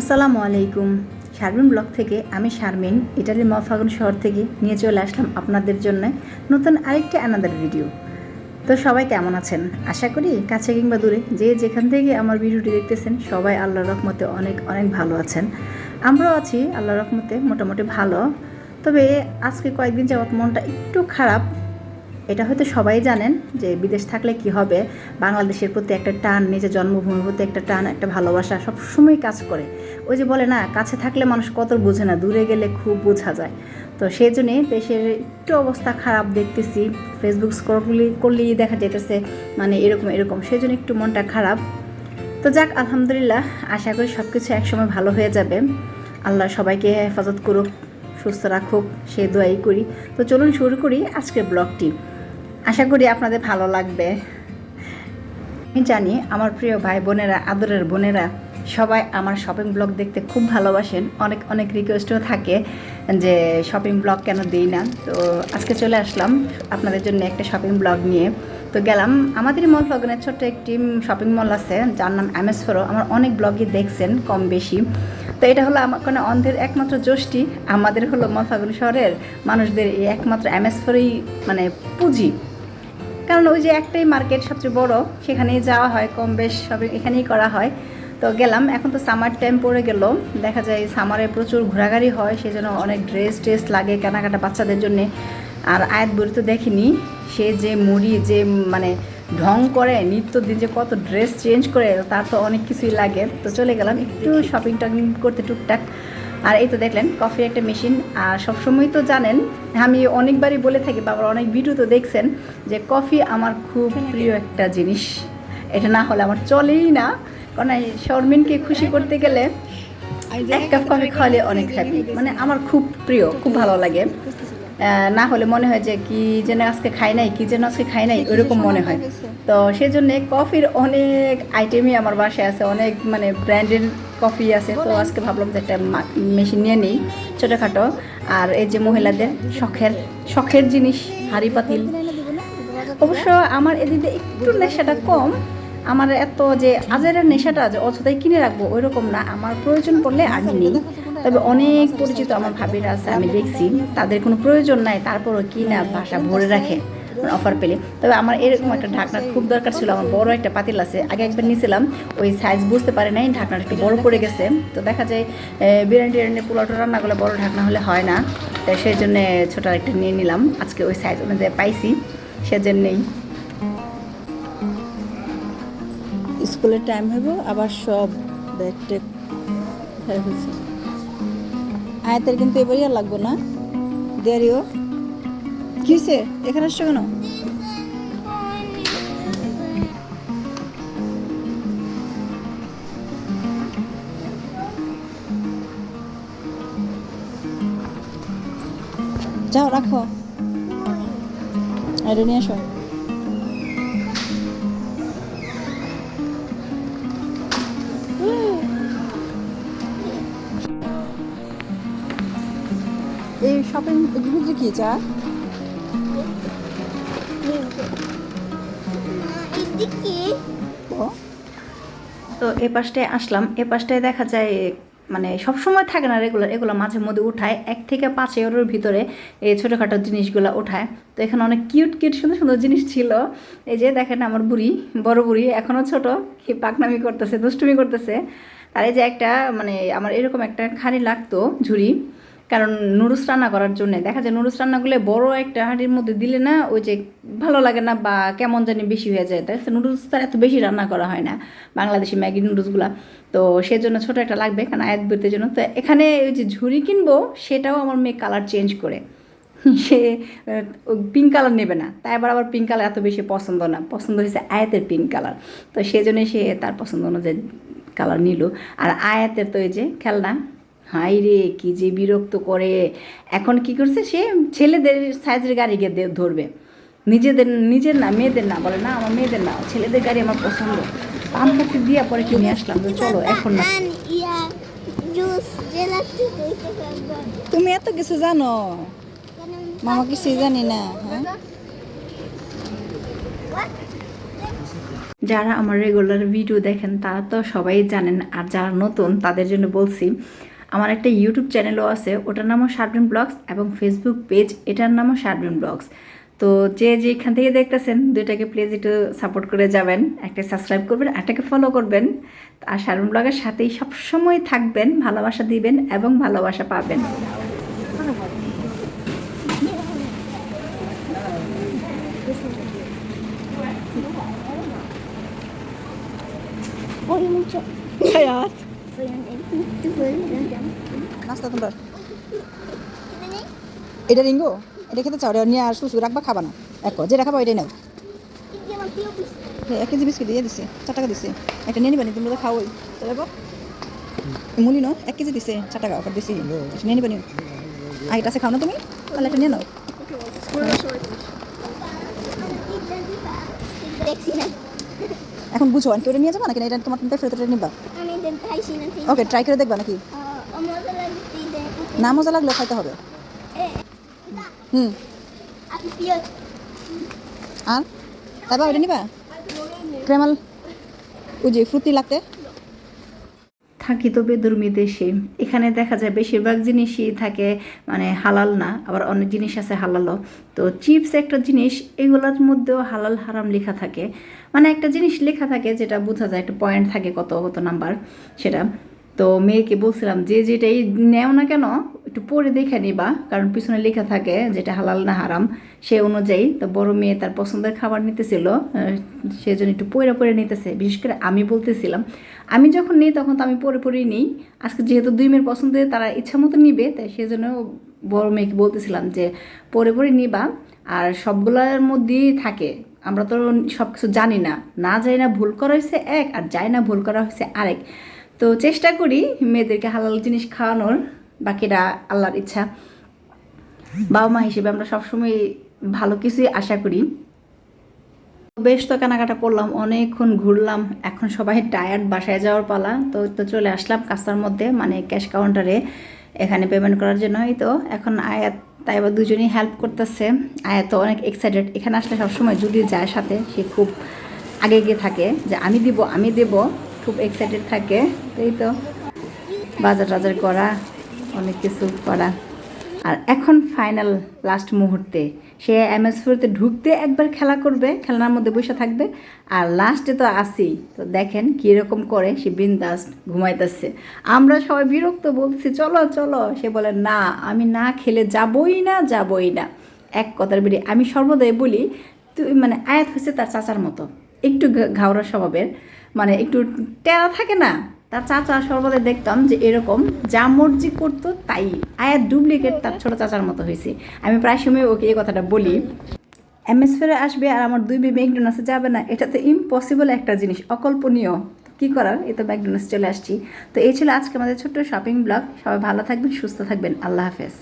আসসালামু আলাইকুম। শারমিন ব্লগ থেকে আমি শারমিন ইটালির মফাগুন শহর থেকে নিয়ে চলে আসলাম আপনাদের জন্য নতুন আরেকটি আনাদার ভিডিও। তো সবাই কেমন আছেন? আশা করি কাছে কিংবা দূরে যে যেখান থেকে আমার ভিডিওটি দেখতেছেন সবাই আল্লাহর রহমতে অনেক অনেক ভালো আছেন। আমরাও আছি আল্লাহর রহমতে মোটামুটি ভালো। তবে আজকে কয়েকদিন যাবত মনটা একটু খারাপ। এটা হয়তো সবাই জানেন যে বিদেশ থাকলে কি হবে, বাংলাদেশের প্রতি একটা টান, নিজের জন্মভূমির প্রতি একটা টান, একটা ভালোবাসা সবসময় কাজ করে। ওই যে বলে না, কাছে থাকলে মানুষ কত বোঝে না, দূরে গেলে খুব বোঝা যায়। তো সেই জন্যে দেশের একটু অবস্থা খারাপ দেখতেছি, ফেসবুক স্ক্রল করলেই দেখা যেতেছে মানে এরকম এরকম, সেই জন্য একটু মনটা খারাপ। তো যাক, আলহামদুলিল্লাহ, আশা করি সব কিছু একসময় ভালো হয়ে যাবে। আল্লাহ সবাইকে হেফাজত করুক, সুস্থ রাখুক, সে দোয়াই করি। তো চলুন শুরু করি আজকের ব্লগটি। আশা করি আপনাদের ভালো লাগবে। আমি জানি আমার প্রিয় ভাই বোনেরা, আদরের বোনেরা সবাই আমার শপিং ব্লগ দেখতে খুব ভালোবাসেন। অনেক অনেক রিকোয়েস্টও থাকে যে শপিং ব্লগ কেন দিই না। তো আজকে চলে আসলাম আপনাদের জন্য একটা শপিং ব্লগ নিয়ে। তো গেলাম আমাদের মলফাগুনের ছোট্ট একটি শপিং মল আছে যার নাম MS4। আমার অনেক ব্লগই দেখছেন কম বেশি। তো এটা হলো আমার কোনো অন্ধের একমাত্র যষ্টি। আমাদের হলো মলফাগুন শহরের মানুষদের এই একমাত্র MS4ই মানে পুঁজি। কারণ ওই যে একটাই মার্কেট সবচেয়ে বড়, সেখানেই যাওয়া হয়, কম বেশ সব এখানেই করা হয়। তো গেলাম, এখন তো সামার টাইম পড়ে গেল, দেখা যায় সামারে প্রচুর ঘোরাঘুরি হয়, সেজন্য অনেক ড্রেস লাগে কেনাকাটা বাচ্চাদের জন্যে। আর আয়াত বুড়ি তো দেখিনি, সে যে মুড়ি যে মানে ঢং করে নিত্যদিন যে কত ড্রেস চেঞ্জ করে, তার তো অনেক কিছুই লাগে। তো চলে গেলাম একটু শপিং টপিং করতে টুকটাক। আর এই তো দেখলেন কফির একটা মেশিন। আর সবসময় তো জানেন আমি অনেকবারই বলে থাকি, বাবার অনেক ভিডিও তো দেখছেন যে কফি আমার খুব প্রিয় একটা জিনিস। এটা না হলে আমার চলেই না। কারণ এই শর্মিনকে খুশি করতে গেলে এক কাপ কফি খাওয়ালে অনেক হ্যাপি, মানে আমার খুব প্রিয়, খুব ভালো লাগে। না হলে মনে হয় যে কি যেন আজকে খাই নাই, কি যেন আজকে খাই নাই, ওইরকম মনে হয়। তো সেই জন্যে কফির অনেক আইটেমই আমার বাসায় আছে, অনেক মানে ব্র্যান্ডের কফি আছে। তো আজকে ভাবলাম যে একটা মেশিন নিয়ে নিই ছোটোখাটো। আর এই যে মহিলাদের শখের শখের জিনিস, হাঁড়ি পাতিল। অবশ্য আমার এদিকে একটু নেশাটা কম। আমার এত যে আজের নেশাটা যে অযথাই কিনে রাখবো ওইরকম না, আমার প্রয়োজন পড়লে আমি নিই। তবে অনেক পরিচিত আমার ভাবিরা আছে, আমি দেখছি তাদের কোনো প্রয়োজন নাই, তারপরও কিনা বাসা ভরে রাখে অফার পেলে। তবে আমার এরকম একটা ঢাকনা খুব দরকার ছিল। আমার বড় একটা পাতিল আছে, আগে একবার নিয়েছিলাম, ওই সাইজ বুঝতে পারে নাই, ঢাকনাটা একটু বড় পড়ে গেছে। তো দেখা যায় বিরিয়ানি টিরিয়ানি পোলাওটা রান্না করলে বড় ঢাকনা হলে হয় না, তাই সেই জন্যে ছোটো একটা নিয়ে নিলাম। আজকে ওই সাইজ অনুযায়ী পাইছি, সেজন্যেই। স্কুলের টাইম হইব, আবার সব ব্যাগ ট্যাগ হয়েছে। আয়াতের কিন্তু এবারই আর লাগবো না, দেরিও কি হয়েছে, এখানে আসছো কেন? যাও রাখো, এটা নিয়ে আসো। এই শপিং এগুলো কি চা? তো এ পাশটায় আসলাম, এ পাশটায় দেখা যায় মানে সব সময় থাকে না রেগুলার, এগুলো মাঝে মধ্যে উঠায় 1 থেকে 5 ইউরোর ভিতরে এই ছোটোখাটো জিনিসগুলো উঠায়। তো এখানে অনেক কিউট কিউট সুন্দর সুন্দর জিনিস ছিল। এই যে দেখেন আমার বুড়ি, বড় বুড়ি এখনও ছোট, কি পাকনামি করতেছে, দুষ্টুমি করতেছে। আর এই যে একটা মানে আমার এরকম একটা খালি লাগতো ঝুড়ি, কারণ নুডলস রান্না করার জন্য দেখা যায় নুডলস রান্নাগুলো বড় একটা হাঁড়ির মধ্যে দিলে না ওই যে ভালো লাগে না, বা কেমন জানি বেশি হয়ে যায়, তাই নুডলস তার এত বেশি রান্না করা হয় না, বাংলাদেশি ম্যাগি নুডলসগুলো। তো সেজন্য ছোটো একটা লাগবে কারণ আয়াত বইতের জন্য। তো এখানে ওই যে ঝুড়ি কিনবো, সেটাও আমার মেয়ে কালার চেঞ্জ করে, সে পিঙ্ক কালার নেবে না, তাই আবার পিঙ্ক কালার এত বেশি পছন্দ না, পছন্দ হয়েছে আয়াতের পিঙ্ক কালার। তো সেজন্যই সে তার পছন্দ অনুযায়ী কালার নিল। আর আয়াতের তো এই যে খেলনা, হাই রে কি যে বিরক্ত করে। এখন কি করছে, সে ছেলেদের সাইজের গাড়ি গিয়ে ধরবে, নিজের না, মেয়েদের না, বলে না আমার মেয়েদের না, ছেলেদের গাড়ি আমার পছন্দ। পাম্পকে দিয়ে পরে কিনে আসলাম, তো চলো এখন না। তুমি এত কিছু জানো, মামা কিছুই জানি না। হ্যাঁ যারা আমার রেগুলার ভিডিও দেখেন তারা তো সবাই জানেন, আর যারা নতুন তাদের জন্য বলছি, আমার একটা ইউটিউব চ্যানেলও আছে, ওটার নামও শারমিন ব্লগস, এবং ফেসবুক পেজ এটার নামও শারমিন ব্লগস। তো যে যেখান থেকে দেখতেছেন দুইটাকে প্লিজ একটু সাপোর্ট করে যাবেন, একটা সাবস্ক্রাইব করবেন, একটাকে ফলো করবেন। আর শারমিন ব্লগের সাথেই সবসময় থাকবেন, ভালোবাসা দিবেন এবং ভালোবাসা পাবেন। Voy mucho. Hayat. Voy a ver. নাস্তা তোমরা এটা রিঙ্গো, এটা খেতে চাও? নিয়ে আর শুশু রাখবা, খাবা না? যেটা খাবা এটাই নাও। এক কেজি বিস্কুট দিয়ে দিছে, 4 টাকা দিছে। একটা নিয়ে নিবা নি? তোমরা তো খাওয়াই তো মুলি নো 1 কেজি দিছে, 4 টাকা অফার দিছি। নিয়ে নিবা নি? আগেটা আছে, খাও না তুমি? তাহলে একটা নিয়ে নাও। এখন বুঝো আর কি ওটা নিয়ে যাবা নাকি এটা তোমার ফেরত নিবা? ওকে, ট্রাই করে দেখবা নাকি? না মজা লাগলে খাইতে হবে। আর তারপর ওটা নিবা ক্রেমাল ওই যে ফ্রুটি লাগতে। থাকি তো বেদর্মী দেশে, এখানে দেখা যায় বেশিরভাগ জিনিসই থাকে মানে হালাল না, আবার অনেক জিনিস আছে হালালও। তো চিপস একটা জিনিস, এগুলোর মধ্যেও হালাল হারাম লেখা থাকে, মানে একটা জিনিস লেখা থাকে যেটা বোঝা যায়, একটা পয়েন্ট থাকে কত কত নাম্বার সেটা। তো মেয়েকে বলছিলাম যে যেটাই নেও না কেন একটু পরে দেখে নিবা, কারণ পিছনে লেখা থাকে যেটা হালাল না হারাম সে অনুযায়ী। তো বড় মেয়ে তার পছন্দের খাবার নিতেছিল, সেজন্য একটু পরে পরে নিতেছে। বিশেষ করে আমি বলতেছিলাম, আমি যখন নিই তখন তো আমি পরে পরেই নিই, আজকে যেহেতু দুই মেয়ের পছন্দের তারা ইচ্ছা মতো নিবে, তাই সেজন্য বড় মেয়েকে বলতেছিলাম যে পরে পরে নিবা। আর সবগুলোর মধ্যেই থাকে, আমরা তো সব কিছু জানি না, না যাই না ভুল করা হয়েছে এক, আর যাই না ভুল করা হয়েছে আরেক। তো চেষ্টা করি মেয়েদেরকে হালাল জিনিস খাওয়ানোর, বাকিরা আল্লাহর ইচ্ছা। বাবা মা হিসেবে আমরা সবসময় ভালো কিছুই আশা করি। বেশ তো কেনাকাটা করলাম, অনেকক্ষণ ঘুরলাম, এখন সবাই টায়ার্ড, বাসায় যাওয়ার পালা। তো চলে আসলাম কাছার মধ্যে, মানে ক্যাশ কাউন্টারে, এখানে পেমেন্ট করার জন্য। এই তো এখন আয়াত তাই আবার দুজনেই হেল্প করতেছে। আয়াত তো অনেক এক্সাইটেড, এখানে আসলে সবসময় যদি যায় সাথে, সে খুব আগে গিয়ে থাকে যে আমি দেব, খুব এক্সাইটেড থাকে। এই তো বাজার টাজার করা, অনেক কিছু করা। আর এখন ফাইনাল লাস্ট মুহূর্তে সে এমএস4তে ঢুকতে একবার খেলা করবে, খেলনার মধ্যে বসে থাকবে, আর লাস্টে তো আসি। তো দেখেন কীরকম করে, সে বিন্দাস ঘুমাইতেছে। আমরা সবাই বিরক্ত, বলছি চলো চলো, সে বলে না আমি না খেলে যাবই না। এক কথার বেরিয়ে আমি সর্বদাই বলি, তুই মানে আয়াত হচ্ছে তার চাচার মতো, একটু ঘাওড়া স্বভাবের, মানে একটু টেরা থাকে না। তার চাচা সর্বদাই দেখতাম যে এরকম যা মর্জি করতো তাই, আয়াত ডুপ্লিকেট তার ছোটো চাচার মতো হয়েছে। আমি প্রায় সময় ওকে এই কথাটা বলি। এমএস4 আসবে আর আমার 2 মেয়ে ম্যাকডোনাল্ডসে যাবে না, এটা তো ইম্পসিবল একটা জিনিস, অকল্পনীয়। কী করার, এই তো ম্যাকডোনাল্ডস চলে আসছি। তো এই ছিল আজকে আমাদের ছোট্ট শপিং ব্লগ। সবাই ভালো থাকবেন, সুস্থ থাকবেন, আল্লাহ হাফেজ।